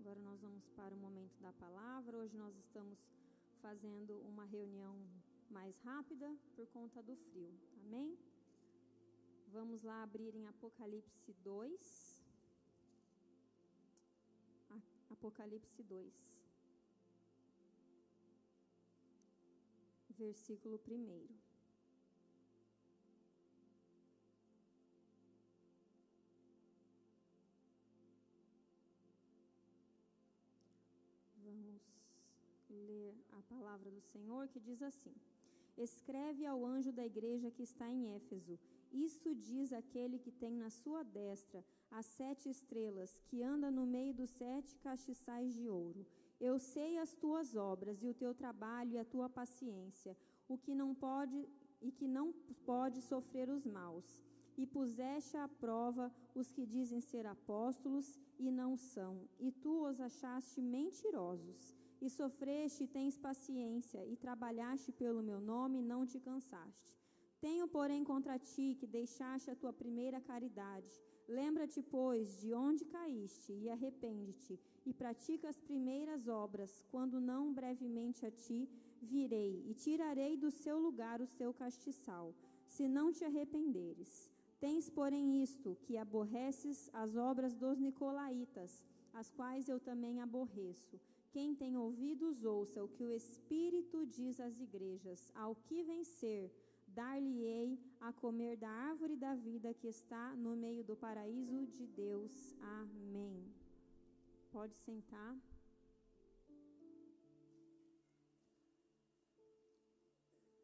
Agora nós vamos para o momento da palavra. Hoje nós estamos fazendo uma reunião mais rápida por conta do frio. Amém? Vamos lá abrir em Apocalipse 2. Apocalipse 2. Versículo 1. Vamos ler a palavra do Senhor, que diz assim: Escreve ao anjo da igreja que está em Éfeso: Isto diz aquele que tem na sua destra as 7 estrelas, que anda no meio dos 7 castiçais de ouro. Eu sei as tuas obras e o teu trabalho e a tua paciência, o que não pode sofrer os maus. E puseste à prova os que dizem ser apóstolos e não são, e tu os achaste mentirosos. E sofreste e tens paciência, e trabalhaste pelo meu nome e não te cansaste. Tenho, porém, contra ti que deixaste a tua primeira caridade. Lembra-te, pois, de onde caíste, e arrepende-te, e pratica as primeiras obras, quando não brevemente a ti virei, e tirarei do seu lugar o seu castiçal, se não te arrependeres. Tens, porém, isto, que aborreces as obras dos nicolaítas, as quais eu também aborreço. Quem tem ouvidos, ouça o que o Espírito diz às igrejas. Ao que vencer, dar-lhe-ei a comer da árvore da vida que está no meio do paraíso de Deus. Amém. Pode sentar.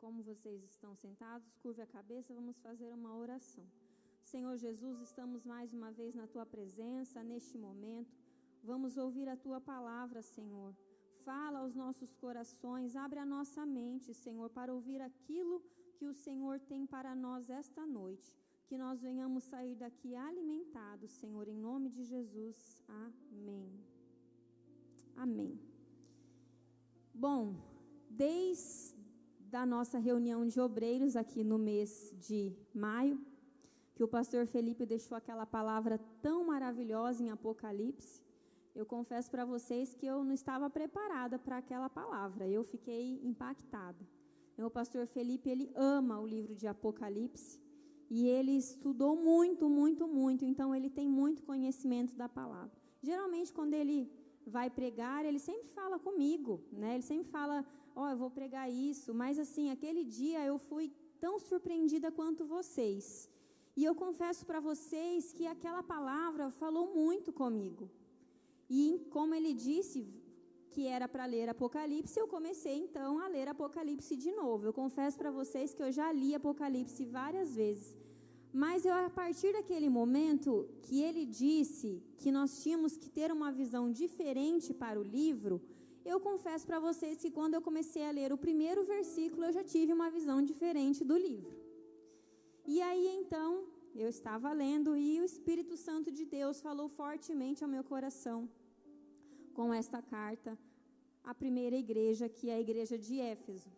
Como vocês estão sentados, curve a cabeça, vamos fazer uma oração. Senhor Jesus, estamos mais uma vez na Tua presença, neste momento. Vamos ouvir a Tua palavra, Senhor. Fala aos nossos corações, abre a nossa mente, Senhor, para ouvir aquilo que o Senhor tem para nós esta noite. Que nós venhamos sair daqui alimentados, Senhor, em nome de Jesus. Amém. Amém. Bom, desde a nossa reunião de obreiros aqui no mês de maio, que o pastor Felipe deixou aquela palavra tão maravilhosa em Apocalipse, eu confesso para vocês que eu não estava preparada para aquela palavra, eu fiquei impactada. O pastor Felipe, ele ama o livro de Apocalipse, e ele estudou muito, muito, muito, então ele tem muito conhecimento da palavra. Geralmente, quando ele vai pregar, ele sempre fala comigo, né? Ele sempre fala, eu vou pregar isso, mas assim, aquele dia eu fui tão surpreendida quanto vocês. E eu confesso para vocês que aquela palavra falou muito comigo. E como ele disse que era para ler Apocalipse, eu comecei então a ler Apocalipse de novo. Eu confesso para vocês que eu já li Apocalipse várias vezes. Mas a partir daquele momento que ele disse que nós tínhamos que ter uma visão diferente para o livro, eu confesso para vocês que quando eu comecei a ler o primeiro versículo, eu já tive uma visão diferente do livro. E aí então, eu estava lendo e o Espírito Santo de Deus falou fortemente ao meu coração com esta carta à primeira igreja, que é a igreja de Éfeso.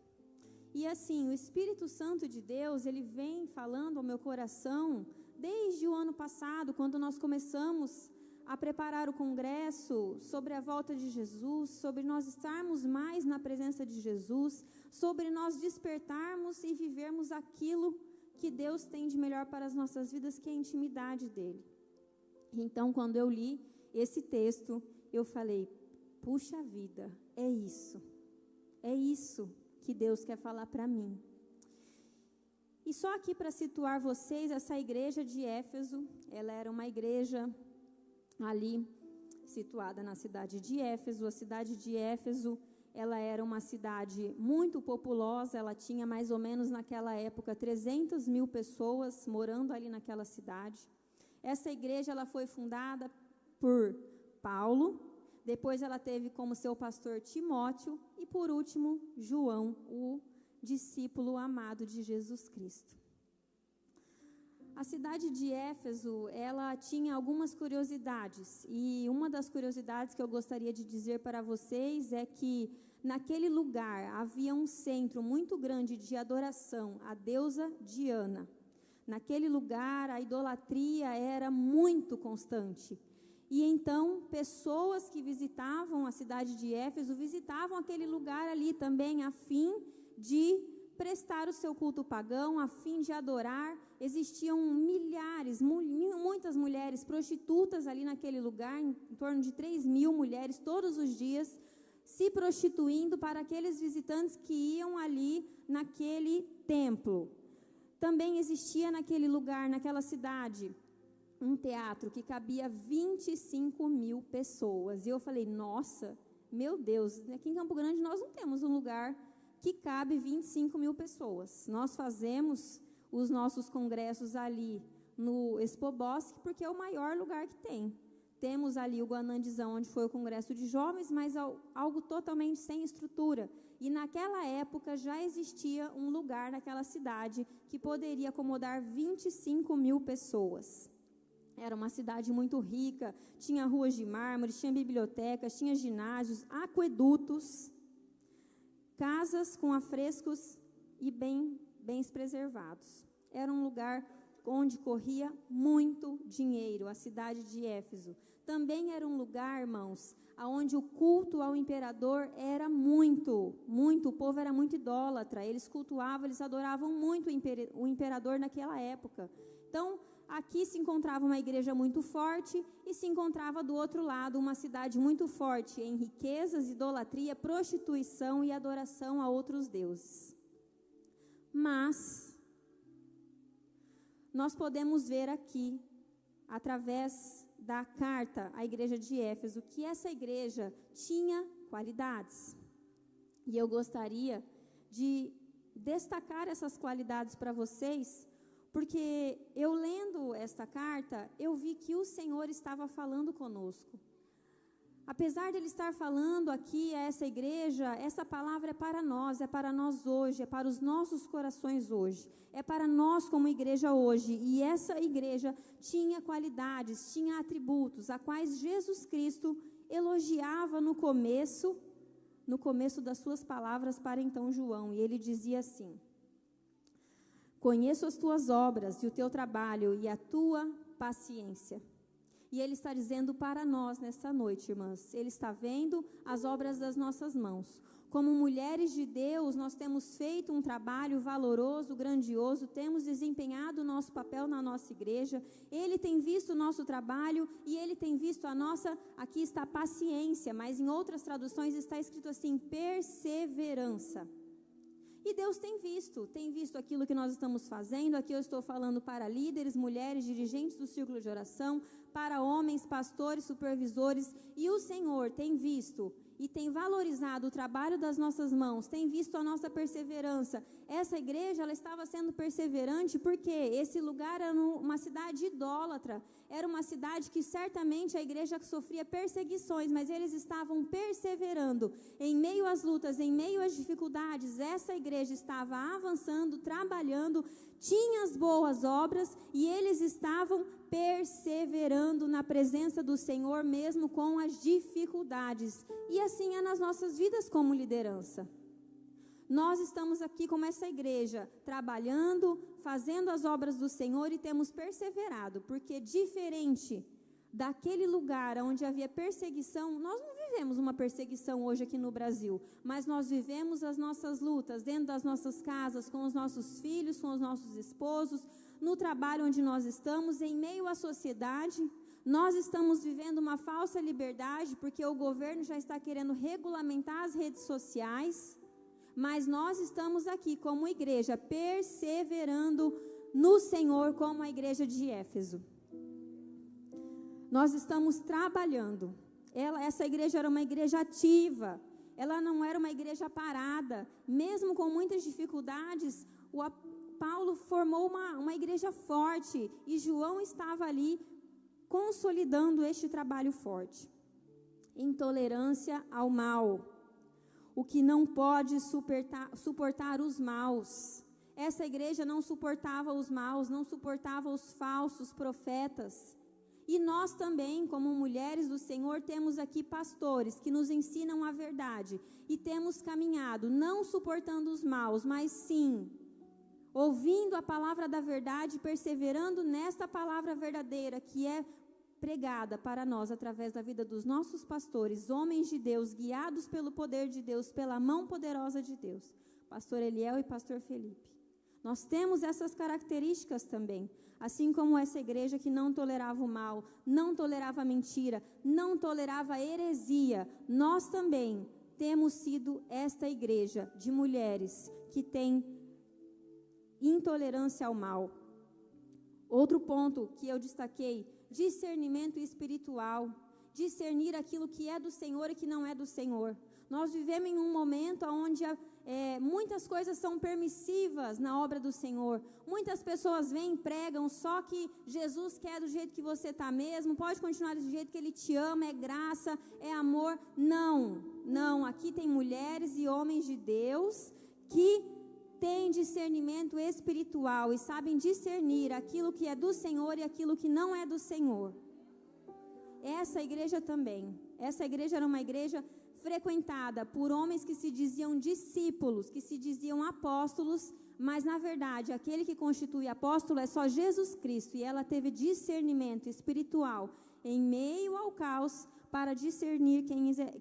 E assim, o Espírito Santo de Deus, ele vem falando ao meu coração desde o ano passado, quando nós começamos a preparar o congresso sobre a volta de Jesus, sobre nós estarmos mais na presença de Jesus, sobre nós despertarmos e vivermos aquilo que Deus tem de melhor para as nossas vidas, que é a intimidade dele. Então, quando eu li esse texto, eu falei, puxa vida, é isso que Deus quer falar para mim. E só aqui para situar vocês, essa igreja de Éfeso, ela era uma igreja ali situada na cidade de Éfeso. A cidade de Éfeso, ela era uma cidade muito populosa, ela tinha mais ou menos naquela época 300 mil pessoas morando ali naquela cidade. Essa igreja, ela foi fundada por Paulo, depois ela teve como seu pastor Timóteo e por último João, o discípulo amado de Jesus Cristo. A cidade de Éfeso, ela tinha algumas curiosidades, e uma das curiosidades que eu gostaria de dizer para vocês é que naquele lugar havia um centro muito grande de adoração à deusa Diana. Naquele lugar a idolatria era muito constante. E então, pessoas que visitavam a cidade de Éfeso, visitavam aquele lugar ali também, a fim de prestar o seu culto pagão, a fim de adorar. Existiam milhares, muitas mulheres prostitutas ali naquele lugar, em torno de 3.000 mulheres todos os dias, se prostituindo para aqueles visitantes que iam ali naquele templo. Também existia naquele lugar, naquela cidade, um teatro que cabia 25.000 pessoas. E eu falei, nossa, meu Deus, aqui em Campo Grande nós não temos um lugar que cabe 25.000 pessoas. Nós fazemos os nossos congressos ali no Expo Bosque, porque é o maior lugar que tem. Temos ali o Guanandizão, onde foi o congresso de jovens, mas algo totalmente sem estrutura. E naquela época já existia um lugar naquela cidade que poderia acomodar 25.000 pessoas. Era uma cidade muito rica, tinha ruas de mármore, tinha bibliotecas, tinha ginásios, aquedutos, casas com afrescos e bens preservados. Era um lugar onde corria muito dinheiro, a cidade de Éfeso. Também era um lugar, irmãos, onde o culto ao imperador era muito, o povo era muito idólatra, eles cultuavam, eles adoravam muito o imperador naquela época. Então, aqui se encontrava uma igreja muito forte e se encontrava do outro lado uma cidade muito forte em riquezas, idolatria, prostituição e adoração a outros deuses. Mas nós podemos ver aqui, através da carta à igreja de Éfeso, que essa igreja tinha qualidades. E eu gostaria de destacar essas qualidades para vocês, porque eu lendo esta carta, eu vi que o Senhor estava falando conosco. Apesar de Ele estar falando aqui a essa igreja, essa palavra é para nós hoje, é para os nossos corações hoje, é para nós como igreja hoje. E essa igreja tinha qualidades, tinha atributos, a quais Jesus Cristo elogiava no começo das suas palavras para então João. E ele dizia assim: conheço as tuas obras e o teu trabalho e a tua paciência. E Ele está dizendo para nós nessa noite, irmãs, Ele está vendo as obras das nossas mãos. Como mulheres de Deus, nós temos feito um trabalho valoroso, grandioso, temos desempenhado o nosso papel na nossa igreja. Ele tem visto o nosso trabalho e Ele tem visto a nossa, aqui está paciência, mas em outras traduções está escrito assim, perseverança. E Deus tem visto aquilo que nós estamos fazendo. Aqui eu estou falando para líderes, mulheres, dirigentes do círculo de oração, para homens, pastores, supervisores. E o Senhor tem visto e tem valorizado o trabalho das nossas mãos, tem visto a nossa perseverança. Essa igreja, ela estava sendo perseverante porque esse lugar era uma cidade idólatra. Era uma cidade que certamente a igreja sofria perseguições, mas eles estavam perseverando. Em meio às lutas, em meio às dificuldades, essa igreja estava avançando, trabalhando, tinha as boas obras e eles estavam perseverando na presença do Senhor, mesmo com as dificuldades. E assim é nas nossas vidas como liderança. Nós estamos aqui como essa igreja, trabalhando, fazendo as obras do Senhor e temos perseverado, porque diferente daquele lugar onde havia perseguição, nós não vivemos uma perseguição hoje aqui no Brasil, mas nós vivemos as nossas lutas dentro das nossas casas, com os nossos filhos, com os nossos esposos, no trabalho onde nós estamos, em meio à sociedade. Nós estamos vivendo uma falsa liberdade, porque o governo já está querendo regulamentar as redes sociais. Mas nós estamos aqui como igreja, perseverando no Senhor, como a igreja de Éfeso. Nós estamos trabalhando. Essa igreja era uma igreja ativa, ela não era uma igreja parada. Mesmo com muitas dificuldades, Paulo formou uma igreja forte e João estava ali consolidando este trabalho forte. Intolerância ao mal. O que não pode suportar os maus. Essa igreja não suportava os maus, não suportava os falsos profetas. E nós também, como mulheres do Senhor, temos aqui pastores que nos ensinam a verdade. E temos caminhado, não suportando os maus, mas sim, ouvindo a palavra da verdade, perseverando nesta palavra verdadeira, que é pregada para nós através da vida dos nossos pastores, homens de Deus, guiados pelo poder de Deus, pela mão poderosa de Deus, pastor Eliel e pastor Felipe. Nós temos essas características também, assim como essa igreja que não tolerava o mal, não tolerava a mentira, não tolerava a heresia. Nós também temos sido esta igreja de mulheres que tem intolerância ao mal. Outro ponto que eu destaquei, discernimento espiritual, discernir aquilo que é do Senhor e que não é do Senhor. Nós vivemos em um momento onde muitas coisas são permissivas na obra do Senhor. Muitas pessoas vêm e pregam, só que Jesus quer do jeito que você está mesmo, pode continuar do jeito que Ele te ama, é graça, é amor. Não, aqui tem mulheres e homens de Deus que têm discernimento espiritual e sabem discernir aquilo que é do Senhor e aquilo que não é do Senhor. Essa igreja também, essa igreja era uma igreja frequentada por homens que se diziam discípulos, que se diziam apóstolos, mas na verdade aquele que constitui apóstolo é só Jesus Cristo, e ela teve discernimento espiritual em meio ao caos para discernir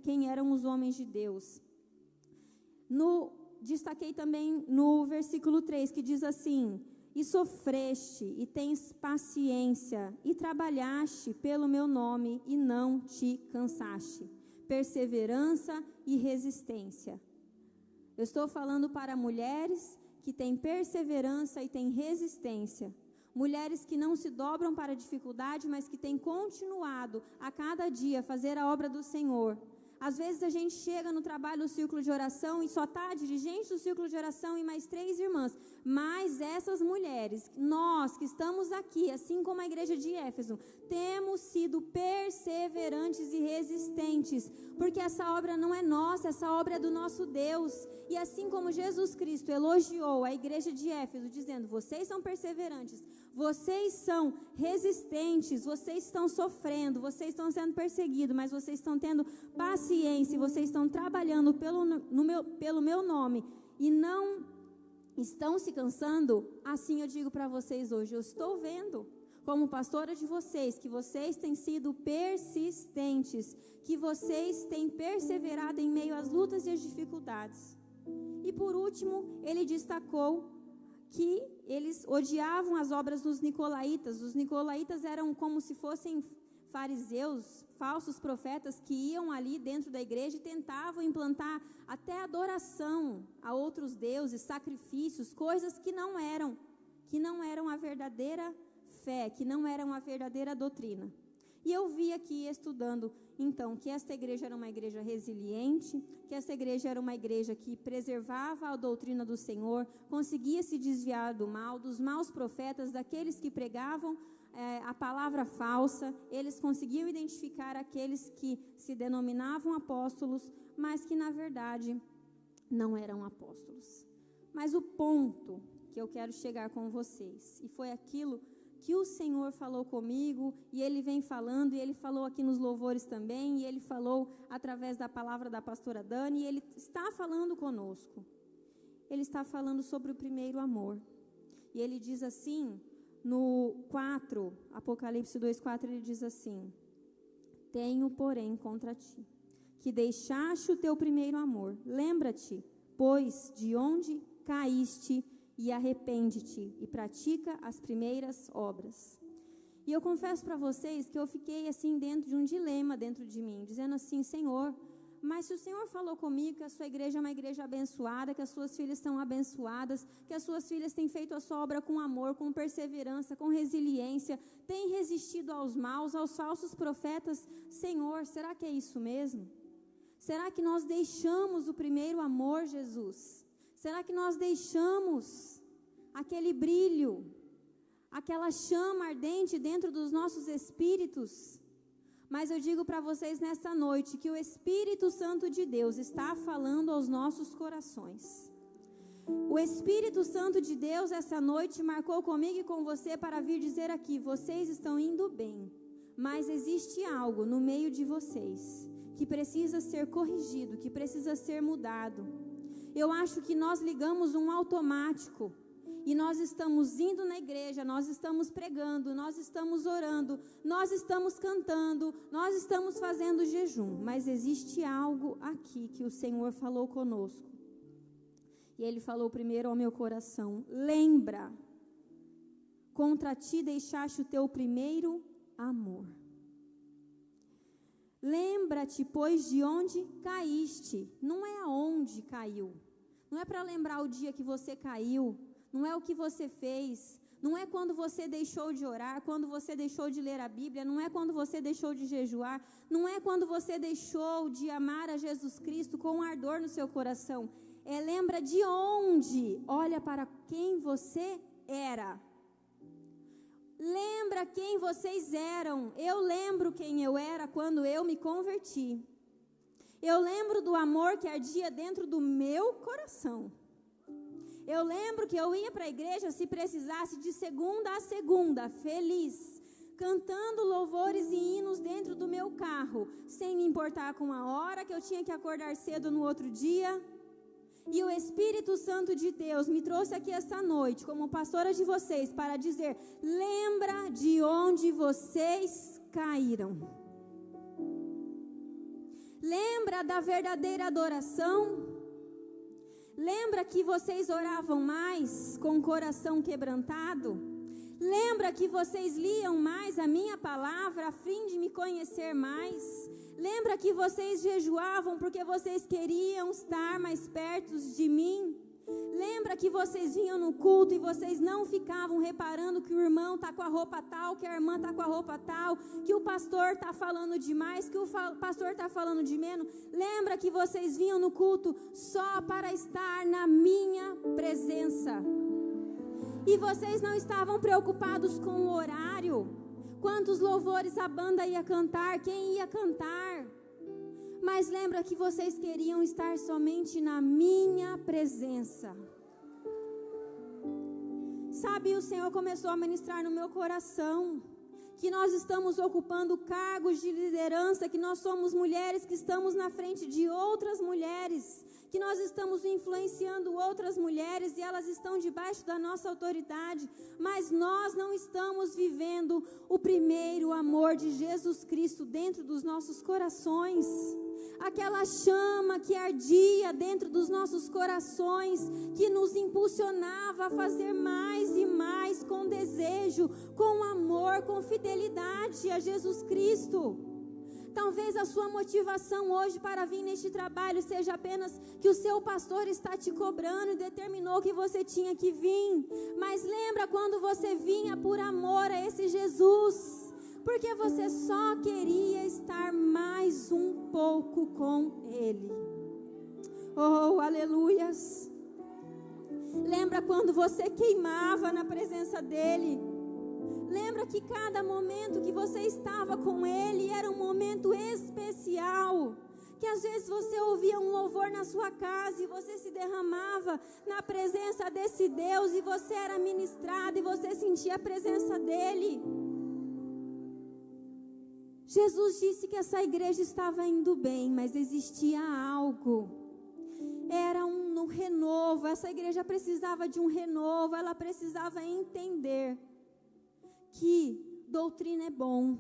quem eram os homens de Deus. Destaquei também no versículo 3, que diz assim: e sofreste, e tens paciência, e trabalhaste pelo meu nome, e não te cansaste. Perseverança e resistência. Eu estou falando para mulheres que têm perseverança e têm resistência. Mulheres que não se dobram para a dificuldade, mas que têm continuado a cada dia fazer a obra do Senhor. Às vezes a gente chega no trabalho do círculo de oração e só está a dirigente do círculo de oração e mais 3 irmãs. Mas essas mulheres, nós que estamos aqui, assim como a igreja de Éfeso, temos sido perseverantes e resistentes, porque essa obra não é nossa, essa obra é do nosso Deus. E assim como Jesus Cristo elogiou a igreja de Éfeso, dizendo: vocês são perseverantes, vocês são resistentes, vocês estão sofrendo, vocês estão sendo perseguidos, mas vocês estão tendo paciência, vocês estão trabalhando pelo meu nome e não estão se cansando. Assim eu digo para vocês hoje, eu estou vendo, como pastora de vocês, que vocês têm sido persistentes, que vocês têm perseverado em meio às lutas e às dificuldades. E por último, ele destacou que eles odiavam as obras dos nicolaítas. Os nicolaítas eram como se fossem fariseus, falsos profetas que iam ali dentro da igreja e tentavam implantar até adoração a outros deuses, sacrifícios, coisas que não eram a verdadeira fé, que não eram a verdadeira doutrina. E eu vi aqui estudando, então, que esta igreja era uma igreja resiliente, que esta igreja era uma igreja que preservava a doutrina do Senhor, conseguia se desviar do mal, dos maus profetas, daqueles que pregavam a palavra falsa. Eles conseguiam identificar aqueles que se denominavam apóstolos, mas que na verdade não eram apóstolos. Mas o ponto que eu quero chegar com vocês, e foi aquilo que o Senhor falou comigo, e Ele vem falando, e Ele falou aqui nos louvores também, e Ele falou através da palavra da pastora Dani, e Ele está falando conosco. Ele está falando sobre o primeiro amor. E Ele diz assim, no 4, Apocalipse 2:4, Ele diz assim: tenho, porém, contra ti, que deixaste o teu primeiro amor. Lembra-te, pois, de onde caíste, e arrepende-te, e pratica as primeiras obras. E eu confesso para vocês que eu fiquei assim dentro de um dilema dentro de mim, dizendo assim: Senhor, mas se o Senhor falou comigo que a sua igreja é uma igreja abençoada, que as suas filhas estão abençoadas, que as suas filhas têm feito a sua obra com amor, com perseverança, com resiliência, têm resistido aos maus, aos falsos profetas, Senhor, será que é isso mesmo? Será que nós deixamos o primeiro amor, Jesus? Será que nós deixamos aquele brilho, aquela chama ardente dentro dos nossos espíritos? Mas eu digo para vocês nesta noite que o Espírito Santo de Deus está falando aos nossos corações. O Espírito Santo de Deus essa noite marcou comigo e com você para vir dizer aqui: vocês estão indo bem, mas existe algo no meio de vocês que precisa ser corrigido, que precisa ser mudado. Eu acho que nós ligamos um automático e nós estamos indo na igreja, nós estamos pregando, nós estamos orando, nós estamos cantando, nós estamos fazendo jejum, mas existe algo aqui que o Senhor falou conosco. E Ele falou primeiro ao meu coração: lembra, contra ti deixaste o teu primeiro amor. Lembra-te, pois, de onde caíste. Não é aonde caiu. Não é para lembrar o dia que você caiu. Não é o que você fez, não é quando você deixou de orar, quando você deixou de ler a Bíblia, não é quando você deixou de jejuar, não é quando você deixou de amar a Jesus Cristo com ardor no seu coração. Lembra de onde, olha para quem você era. Lembra quem vocês eram. Eu lembro quem eu era quando eu me converti. Eu lembro do amor que ardia dentro do meu coração. Eu lembro que eu ia para a igreja se precisasse de segunda a segunda, feliz, cantando louvores e hinos dentro do meu carro, sem me importar com a hora que eu tinha que acordar cedo no outro dia. E o Espírito Santo de Deus me trouxe aqui esta noite, como pastora de vocês, para dizer: lembra de onde vocês caíram. Lembra da verdadeira adoração. Lembra que vocês oravam mais com o coração quebrantado? Lembra que vocês liam mais a minha palavra a fim de me conhecer mais? Lembra que vocês jejuavam porque vocês queriam estar mais perto de mim? Lembra que vocês vinham no culto e vocês não ficavam reparando que o irmão está com a roupa tal, que a irmã está com a roupa tal, que o pastor está falando demais, que o pastor está falando de menos? Lembra que vocês vinham no culto só para estar na minha presença? E vocês não estavam preocupados com o horário? Quantos louvores a banda ia cantar? Quem ia cantar? Mas lembra que vocês queriam estar somente na minha presença. Sabe, o Senhor começou a ministrar no meu coração que nós estamos ocupando cargos de liderança, que nós somos mulheres que estamos na frente de outras mulheres, que nós estamos influenciando outras mulheres e elas estão debaixo da nossa autoridade, mas nós não estamos vivendo o primeiro amor de Jesus Cristo dentro dos nossos corações. Aquela chama que ardia dentro dos nossos corações, que nos impulsionava a fazer mais e mais com desejo, com amor, com fidelidade a Jesus Cristo. Talvez a sua motivação hoje para vir neste trabalho seja apenas que o seu pastor está te cobrando e determinou que você tinha que vir. Mas lembra quando você vinha por amor a esse Jesus? Porque você só queria estar mais um pouco com Ele. Oh, aleluias! Lembra quando você queimava na presença dEle? Lembra que cada momento que você estava com Ele era um momento especial? Que às vezes você ouvia um louvor na sua casa e você se derramava na presença desse Deus e você era ministrado e você sentia a presença dEle. Jesus disse que essa igreja estava indo bem, mas existia algo. Era um renovo. Essa igreja precisava de um renovo. Ela precisava entender que doutrina é bom.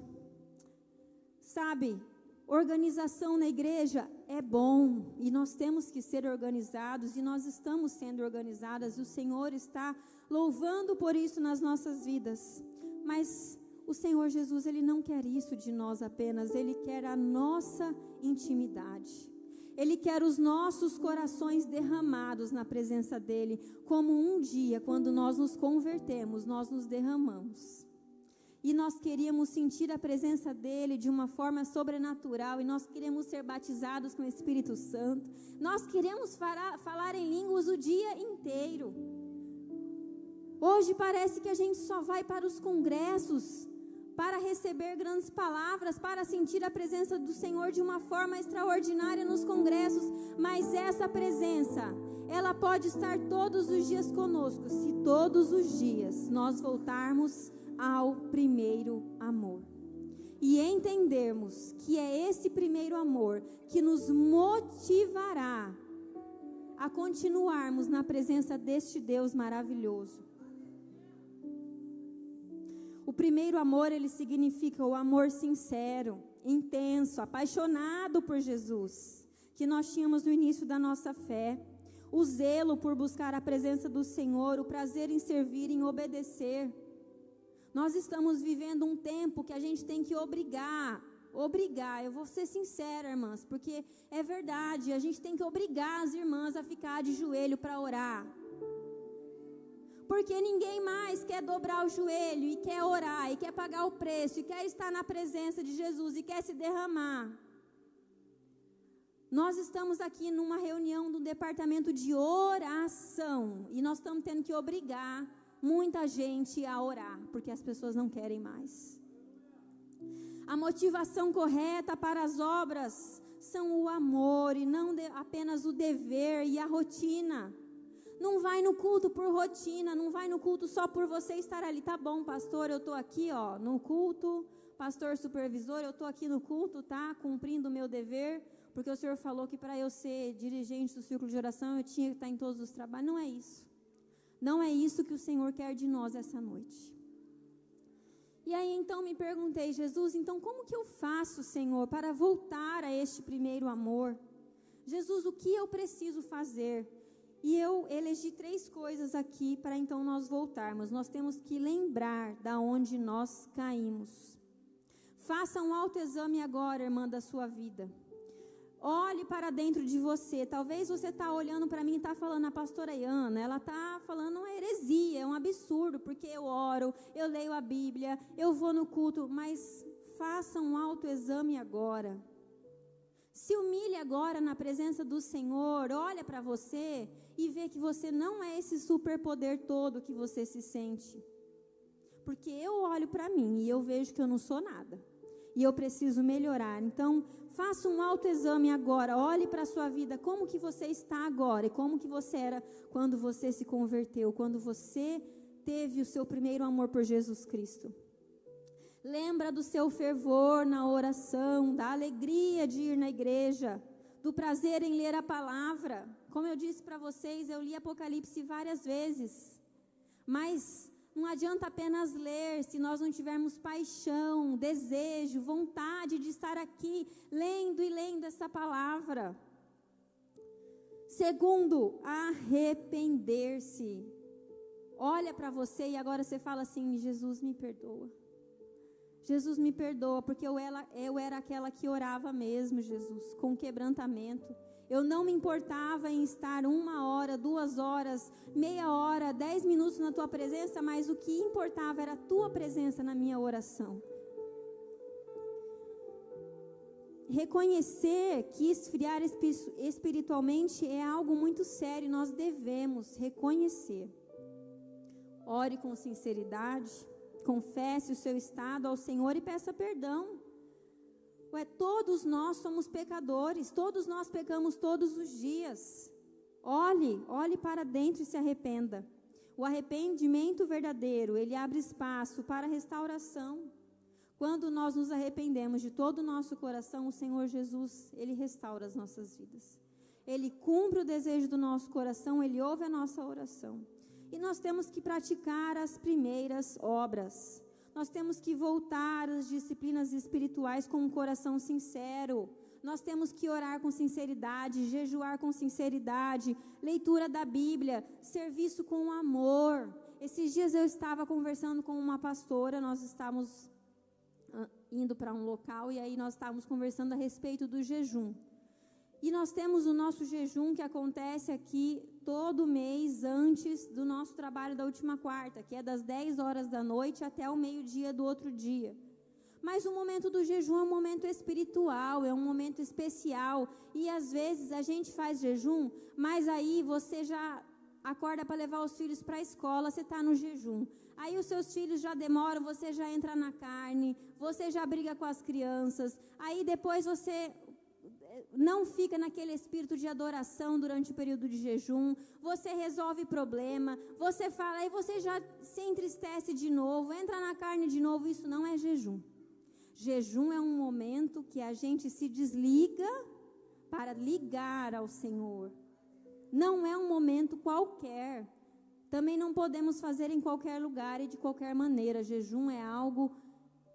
Sabe, organização na igreja é bom. E nós temos que ser organizados. E nós estamos sendo organizadas. E o Senhor está louvando por isso nas nossas vidas. Mas o Senhor Jesus, Ele não quer isso de nós apenas, Ele quer a nossa intimidade. Ele quer os nossos corações derramados na presença dEle, como um dia, quando nós nos convertemos, nós nos derramamos. E nós queríamos sentir a presença dEle de uma forma sobrenatural, e nós queremos ser batizados com o Espírito Santo. Nós queremos falar em línguas o dia inteiro. Hoje parece que a gente só vai para os congressos, para receber grandes palavras, para sentir a presença do Senhor de uma forma extraordinária nos congressos, mas essa presença, ela pode estar todos os dias conosco, se todos os dias nós voltarmos ao primeiro amor, e entendermos que é esse primeiro amor que nos motivará a continuarmos na presença deste Deus maravilhoso. O primeiro amor, ele significa o amor sincero, intenso, apaixonado por Jesus, que nós tínhamos no início da nossa fé. O zelo por buscar a presença do Senhor, o prazer em servir, em obedecer. Nós estamos vivendo um tempo que a gente tem que obrigar, eu vou ser sincera, irmãs, porque é verdade, a gente tem que obrigar as irmãs a ficar de joelho para orar. Porque ninguém mais quer dobrar o joelho e quer orar, e quer pagar o preço, e quer estar na presença de Jesus, e quer se derramar. Nós estamos aqui numa reunião do departamento de oração, e nós estamos tendo que obrigar muita gente a orar, porque as pessoas não querem mais. A motivação correta para as obras são o amor, e não apenas o dever e a rotina. Não vai no culto por rotina, não vai no culto só por você estar ali. Tá bom, pastor, eu estou aqui no culto, pastor supervisor, eu estou aqui no culto, tá? Cumprindo o meu dever, porque o Senhor falou que para eu ser dirigente do círculo de oração, eu tinha que estar em todos os trabalhos. Não é isso. Não é isso que o Senhor quer de nós essa noite. E aí então me perguntei, Jesus, então como que eu faço, Senhor, para voltar a este primeiro amor? Jesus, o que eu preciso fazer? E eu elegi 3 coisas aqui para então nós voltarmos. Nós temos que lembrar da onde nós caímos. Faça um autoexame agora, irmã, da sua vida. Olhe para dentro de você. Talvez você está olhando para mim e está falando, a pastora Iana, ela está falando uma heresia, é um absurdo, porque eu oro, eu leio a Bíblia, eu vou no culto, mas faça um autoexame agora. Se humilhe agora na presença do Senhor, olha para você e vê que você não é esse superpoder todo que você se sente. Porque eu olho para mim e eu vejo que eu não sou nada. E eu preciso melhorar. Então, faça um autoexame agora. Olhe para a sua vida, como que você está agora e como que você era quando você se converteu, quando você teve o seu primeiro amor por Jesus Cristo. Lembra do seu fervor na oração, da alegria de ir na igreja, do prazer em ler a palavra. Como eu disse para vocês, eu li Apocalipse várias vezes. Mas não adianta apenas ler se nós não tivermos paixão, desejo, vontade de estar aqui lendo e lendo essa palavra. Segundo, arrepender-se. Olha para você e agora você fala assim, Jesus me perdoa. Jesus me perdoa, porque eu era aquela que orava mesmo, Jesus, com quebrantamento. Eu não me importava em estar 1 hora, 2 horas, meia hora, 10 minutos na tua presença, mas o que importava era a tua presença na minha oração. Reconhecer que esfriar espiritualmente é algo muito sério, nós devemos reconhecer. Ore com sinceridade. Confesse o seu estado ao Senhor e peça perdão. Todos nós somos pecadores, todos nós pecamos todos os dias. Olhe para dentro e se arrependa. O arrependimento verdadeiro, ele abre espaço para a restauração. Quando nós nos arrependemos de todo o nosso coração, o Senhor Jesus, ele restaura as nossas vidas. Ele cumpre o desejo do nosso coração, ele ouve a nossa oração. E nós temos que praticar as primeiras obras. Nós temos que voltar às disciplinas espirituais com um coração sincero. Nós temos que orar com sinceridade, jejuar com sinceridade, leitura da Bíblia, serviço com amor. Esses dias eu estava conversando com uma pastora, nós estávamos indo para um local e aí nós estávamos conversando a respeito do jejum. E nós temos o nosso jejum que acontece aqui todo mês antes do nosso trabalho da última quarta, que é das 10 horas da noite até o meio-dia do outro dia. Mas o momento do jejum é um momento espiritual, é um momento especial. E às vezes a gente faz jejum, mas aí você já acorda para levar os filhos para a escola, você está no jejum. Aí os seus filhos já demoram, você já entra na carne, você já briga com as crianças. Aí depois você não fica naquele espírito de adoração durante o período de jejum, você resolve problema, você fala, aí você já se entristece de novo, entra na carne de novo, isso não é jejum. Jejum é um momento que a gente se desliga para ligar ao Senhor. Não é um momento qualquer, Também não podemos fazer em qualquer lugar e de qualquer maneira. Jejum é algo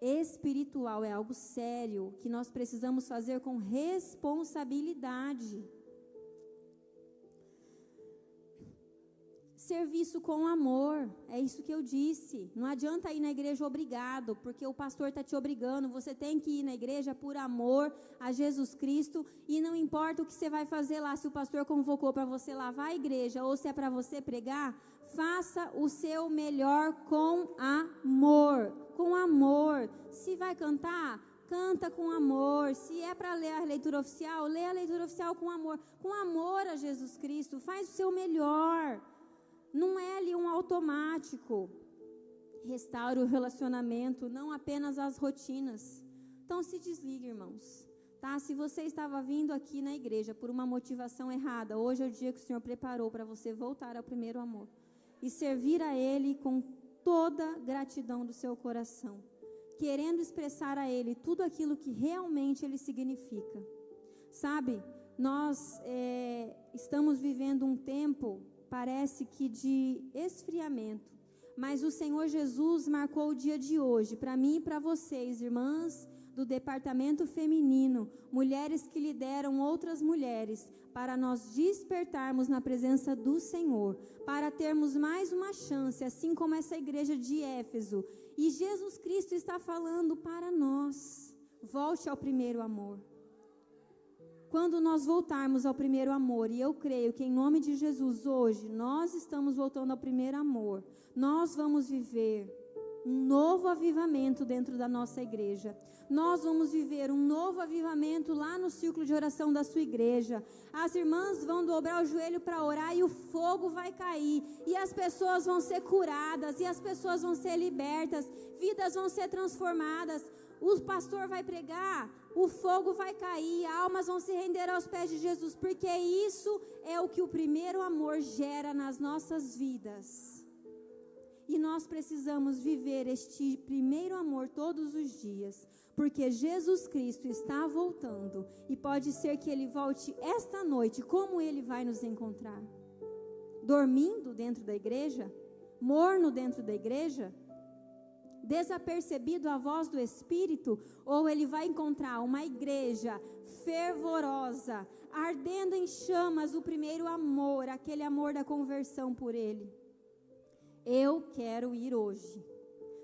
espiritual, é algo sério, que nós precisamos fazer com responsabilidade. Serviço com amor, é isso que eu disse. Não adianta ir na igreja obrigado, porque o pastor está te obrigando. Você tem que ir na igreja por amor a Jesus Cristo, e não importa o que você vai fazer lá, se o pastor convocou para você lavar a igreja ou se é para você pregar, faça o seu melhor com amor. Com amor. Se vai cantar, canta com amor. Se é para ler a leitura oficial, lê a leitura oficial com amor. Com amor a Jesus Cristo, faz o seu melhor. Não é ali um automático. Restaure o relacionamento, não apenas as rotinas. Então se desligue, irmãos. Tá? Se você estava vindo aqui na igreja por uma motivação errada, hoje é o dia que o Senhor preparou para você voltar ao primeiro amor. E servir a Ele com toda gratidão do seu coração. Querendo expressar a Ele tudo aquilo que realmente Ele significa. Sabe, nós estamos vivendo um tempo, parece que de esfriamento, mas o Senhor Jesus marcou o dia de hoje, para mim e para vocês, irmãs do departamento feminino, mulheres que lideram outras mulheres, para nós despertarmos na presença do Senhor, para termos mais uma chance, assim como essa igreja de Éfeso. E Jesus Cristo está falando para nós, volte ao primeiro amor. Quando nós voltarmos ao primeiro amor, e eu creio que em nome de Jesus hoje, nós estamos voltando ao primeiro amor, nós vamos viver um novo avivamento dentro da nossa igreja. Nós vamos viver um novo avivamento lá no círculo de oração da sua igreja. As irmãs vão dobrar o joelho para orar e o fogo vai cair. E as pessoas vão ser curadas, e as pessoas vão ser libertas, vidas vão ser transformadas. O pastor vai pregar, o fogo vai cair, almas vão se render aos pés de Jesus, porque isso é o que o primeiro amor gera nas nossas vidas. E nós precisamos viver este primeiro amor todos os dias, porque Jesus Cristo está voltando, e pode ser que Ele volte esta noite. Como Ele vai nos encontrar? Dormindo dentro da igreja? Morno dentro da igreja? Desapercebido a voz do Espírito? Ou Ele vai encontrar uma igreja fervorosa, ardendo em chamas o primeiro amor, aquele amor da conversão por Ele? Eu quero ir hoje.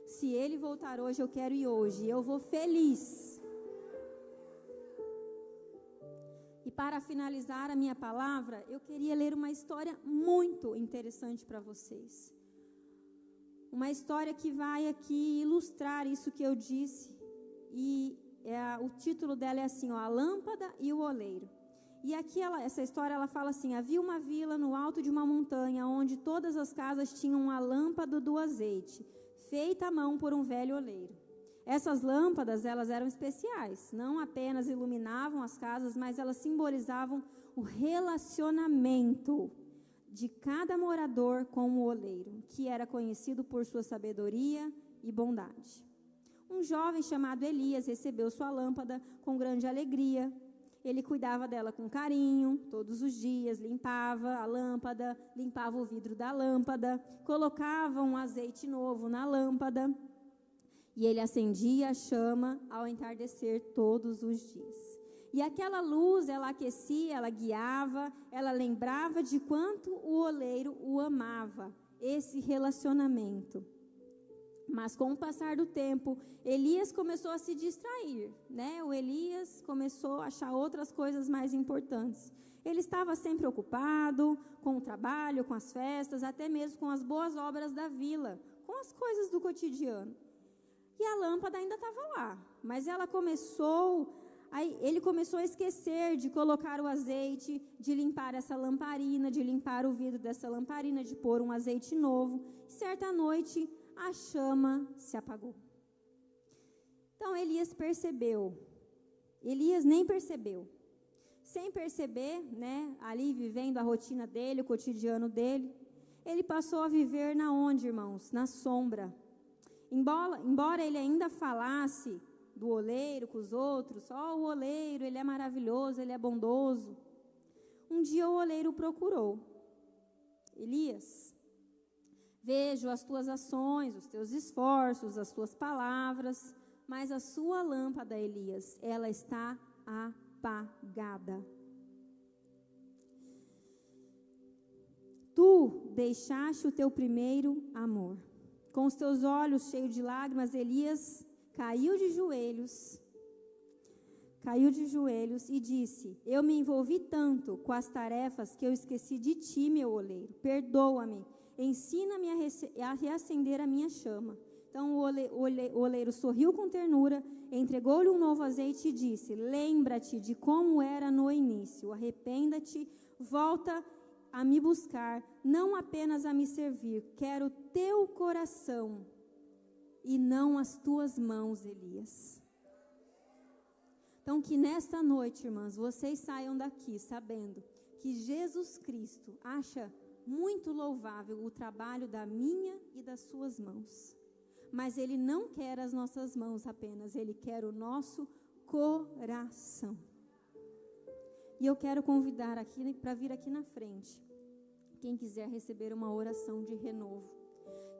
Se Ele voltar hoje, eu quero ir hoje. Eu vou feliz. E para finalizar a minha palavra, eu queria ler uma história muito interessante para vocês. Uma história que vai aqui ilustrar isso que eu disse. E o título dela é assim, ó, A Lâmpada e o Oleiro. E aqui essa história ela fala assim: havia uma vila no alto de uma montanha, onde todas as casas tinham uma lâmpada do azeite, feita à mão por um velho oleiro. Essas lâmpadas, elas eram especiais, não apenas iluminavam as casas, mas elas simbolizavam o relacionamento de cada morador com o oleiro, que era conhecido por sua sabedoria e bondade. Um jovem chamado Elias recebeu sua lâmpada com grande alegria. Ele cuidava dela com carinho, todos os dias, limpava a lâmpada, limpava o vidro da lâmpada, colocava um azeite novo na lâmpada, e ele acendia a chama ao entardecer todos os dias. E aquela luz, ela aquecia, ela guiava, ela lembrava de quanto o oleiro o amava, esse relacionamento. Mas com o passar do tempo, Elias começou a se distrair, né? O Elias começou a achar outras coisas mais importantes. Ele estava sempre ocupado com o trabalho, com as festas, até mesmo com as boas obras da vila, com as coisas do cotidiano. E a lâmpada ainda estava lá, mas ele começou a esquecer de colocar o azeite, de limpar essa lamparina, de limpar o vidro dessa lamparina, de pôr um azeite novo. E certa noite, a chama se apagou. Então Elias nem percebeu. Sem perceber, né, ali vivendo a rotina dele, o cotidiano dele, ele passou a viver na onde, irmãos? Na sombra. Embora ele ainda falasse do oleiro com os outros, o oleiro, ele é maravilhoso, ele é bondoso. Um dia o oleiro o procurou. Elias, Vejo as tuas ações, os teus esforços, as tuas palavras, mas a sua lâmpada, Elias, ela está apagada. Tu deixaste o teu primeiro amor. Com os teus olhos cheios de lágrimas, Elias caiu de joelhos e disse: eu me envolvi tanto com as tarefas que eu esqueci de ti, meu oleiro. Perdoa-me, ensina-me a reacender a minha chama. Então o oleiro sorriu com ternura, entregou-lhe um novo azeite e disse: lembra-te de como era no início, arrependa-te, volta a me buscar, não apenas a me servir. Quero teu coração e não as tuas mãos, Elias. Então, que nesta noite, irmãs, vocês saiam daqui sabendo que Jesus Cristo acha muito louvável o trabalho da minha e das suas mãos. Mas Ele não quer as nossas mãos apenas, Ele quer o nosso coração. E eu quero convidar aqui para vir aqui na frente, quem quiser receber uma oração de renovo.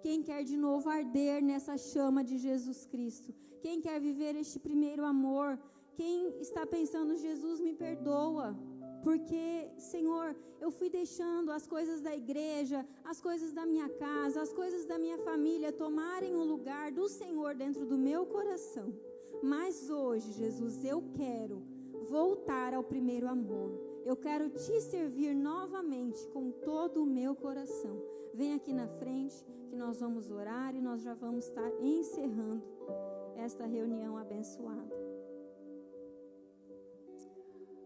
Quem quer de novo arder nessa chama de Jesus Cristo. Quem quer viver este primeiro amor. Quem está pensando: Jesus, me perdoa, porque, Senhor, eu fui deixando as coisas da igreja, as coisas da minha casa, as coisas da minha família tomarem o lugar do Senhor dentro do meu coração. Mas hoje, Jesus, eu quero voltar ao primeiro amor. Eu quero te servir novamente com todo o meu coração. Vem aqui na frente que nós vamos orar e nós já vamos estar encerrando esta reunião abençoada.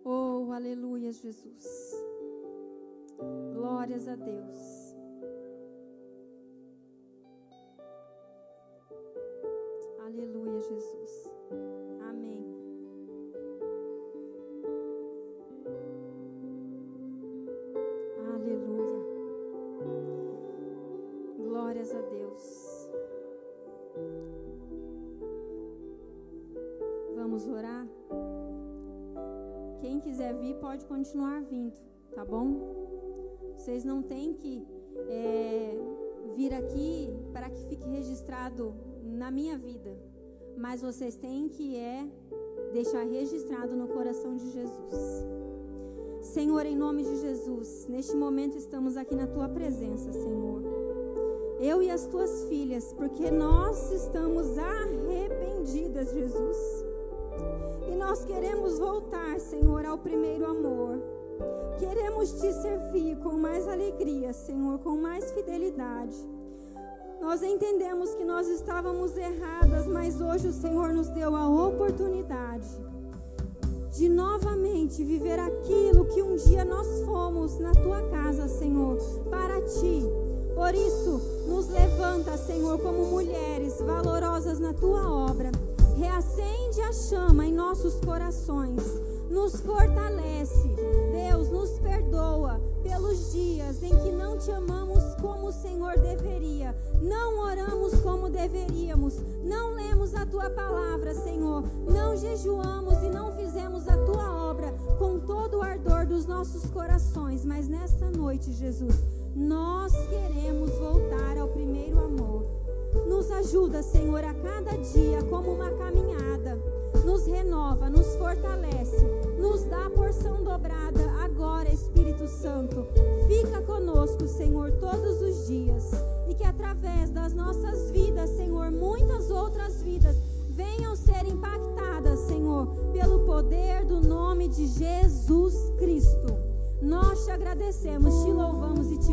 Oh, aleluia, Jesus. Glórias a Deus. Aleluia, Jesus. Amém. Aleluia. Glórias a Deus. Vamos orar? Quem quiser vir pode continuar vindo, tá bom? Vocês não têm que vir aqui para que fique registrado na minha vida, mas vocês têm que deixar registrado no coração de Jesus. Senhor, em nome de Jesus, neste momento estamos aqui na Tua presença, Senhor. Eu e as Tuas filhas, porque nós estamos arrependidas, Jesus. E nós queremos voltar, Senhor, ao primeiro amor. Queremos Te servir com mais alegria, Senhor, com mais fidelidade. Nós entendemos que nós estávamos erradas, mas hoje o Senhor nos deu a oportunidade de novamente viver aquilo que um dia nós fomos na Tua casa, Senhor, para Ti. Por isso, nos levanta, Senhor, como mulheres valorosas na Tua obra. Reacende a chama em nossos corações, nos fortalece. Deus, nos perdoa pelos dias em que não Te amamos como o Senhor deveria, não oramos como deveríamos, não lemos a Tua palavra, Senhor, não jejuamos e não fizemos a Tua obra com todo o ardor dos nossos corações. Mas nesta noite, Jesus, nós queremos voltar ao primeiro amor. Nos ajuda, Senhor, a cada dia como uma caminhada. Nos renova, nos fortalece, nos dá a porção dobrada agora, Espírito Santo. Fica conosco, Senhor, todos os dias. E que através das nossas vidas, Senhor, muitas outras vidas venham ser impactadas, Senhor, pelo poder do nome de Jesus Cristo. Nós Te agradecemos, Te louvamos e Te